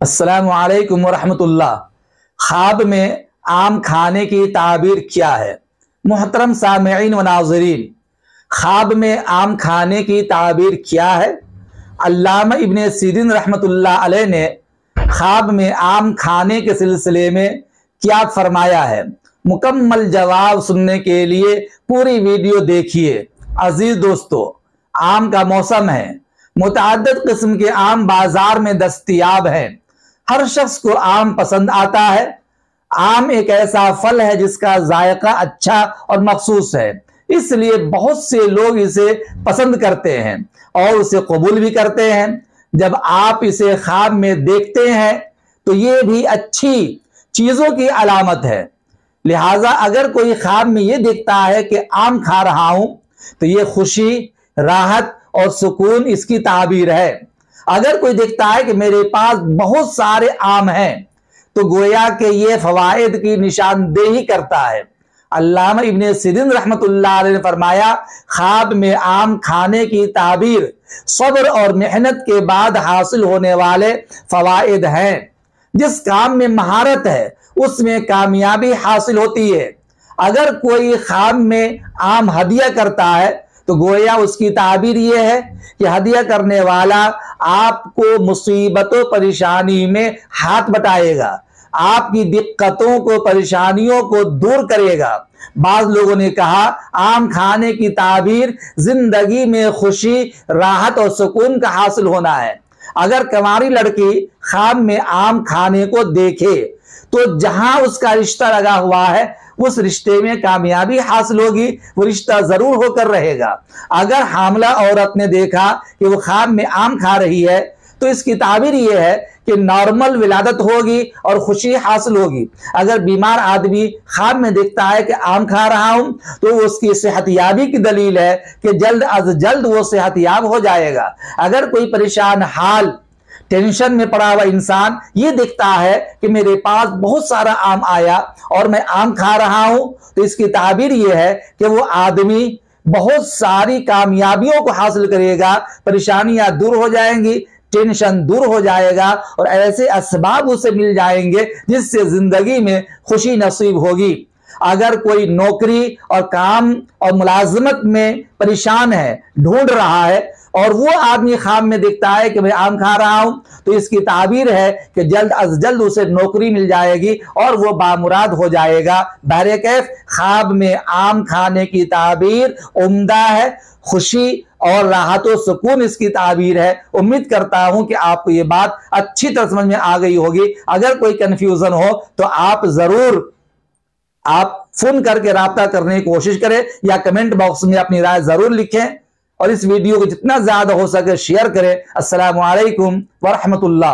अस्सलामु अलैकुम वरहमतुल्लाह। ख्वाब में आम खाने की ताबीर क्या है? मुहतरम सामिईन व नाज़रीन, ख्वाब में आम खाने की ताबीर क्या है? अल्लामा इब्ने सीरीन रहमतुल्लाह अलैह ने ख्वाब में आम खाने के सिलसिले में क्या फरमाया है, मुकम्मल जवाब सुनने के लिए पूरी वीडियो देखिए। अजीज दोस्तों, आम का मौसम है, मुतअद्दिद किस्म के आम बाजार में दस्तयाब हैं। हर शख्स को आम पसंद आता है। आम एक ऐसा फल है जिसका जायका अच्छा और मखसूस है, इसलिए बहुत से लोग इसे पसंद करते हैं और उसे कबूल भी करते हैं। जब आप इसे ख्वाब में देखते हैं तो ये भी अच्छी चीजों की अलामत है। लिहाजा अगर कोई ख्वाब में ये देखता है कि आम खा रहा हूं तो ये खुशी, राहत और सुकून इसकी ताबीर है। अगर कोई देखता है कि मेरे पास बहुत सारे आम हैं तो गोया के ये फवाइद की निशानदेही करता है। अल्लामा इब्ने सीरीन रहमतुल्लाह अलैह ने फरमाया, ख्वाब में आम खाने की ताबीर सब्र और मेहनत के बाद हासिल होने वाले फवाइद हैं। जिस काम में महारत है उसमें कामयाबी हासिल होती है। अगर कोई ख्वाब में आम हदिया करता है तो गोया उसकी ताबीर यह है कि हदिया करने वाला आपको मुसीबतों परेशानी में हाथ बटाएगा, आपकी दिक्कतों को, परेशानियों को दूर करेगा। बाज लोगों ने कहा आम खाने की ताबीर जिंदगी में खुशी, राहत और सुकून का हासिल होना है। अगर कुंवारी लड़की ख्वाब में आम खाने को देखे तो जहां उसका रिश्ता लगा हुआ है उस रिश्ते में कामयाबी हासिल होगी, वो रिश्ता जरूर होकर रहेगा। अगर हामला औरत ने देखा कि वो ख्वाब में आम खा रही है तो इसकी ताबीर ये है कि नॉर्मल विलादत होगी और खुशी हासिल होगी। अगर बीमार आदमी ख्वाब में देखता है कि आम खा रहा हूं तो उसकी सेहतयाबी की दलील है कि जल्द अज जल्द वो सेहतयाब हो जाएगा। अगर कोई परेशान हाल, टेंशन में पड़ा हुआ इंसान ये देखता है कि मेरे पास बहुत सारा आम आया और मैं आम खा रहा हूं तो इसकी ताबीर ये है कि वो आदमी बहुत सारी कामयाबियों को हासिल करेगा, परेशानियां दूर हो जाएंगी, टेंशन दूर हो जाएगा और ऐसे असबाब उसे मिल जाएंगे जिससे जिंदगी में खुशी नसीब होगी। अगर कोई नौकरी और काम और मुलाजमत में परेशान है, ढूंढ रहा है और वो आदमी ख्वाब में देखता है कि मैं आम खा रहा हूं तो इसकी ताबीर है कि जल्द अज जल्द उसे नौकरी मिल जाएगी और वो बामुराद हो जाएगा। बहरे कैफ ख्वाब में आम खाने की ताबीर उम्दा है, खुशी और राहत और सुकून इसकी ताबीर है। उम्मीद करता हूं कि आपको ये बात अच्छी तरह समझ में आ गई होगी। अगर कोई कंफ्यूजन हो तो आप जरूर फोन करके राब्ता करने की कोशिश करें या कमेंट बॉक्स में अपनी राय जरूर लिखें और इस वीडियो को जितना ज्यादा हो सके शेयर करें। अस्सलामु अलैकुम वरहमतुल्लाह।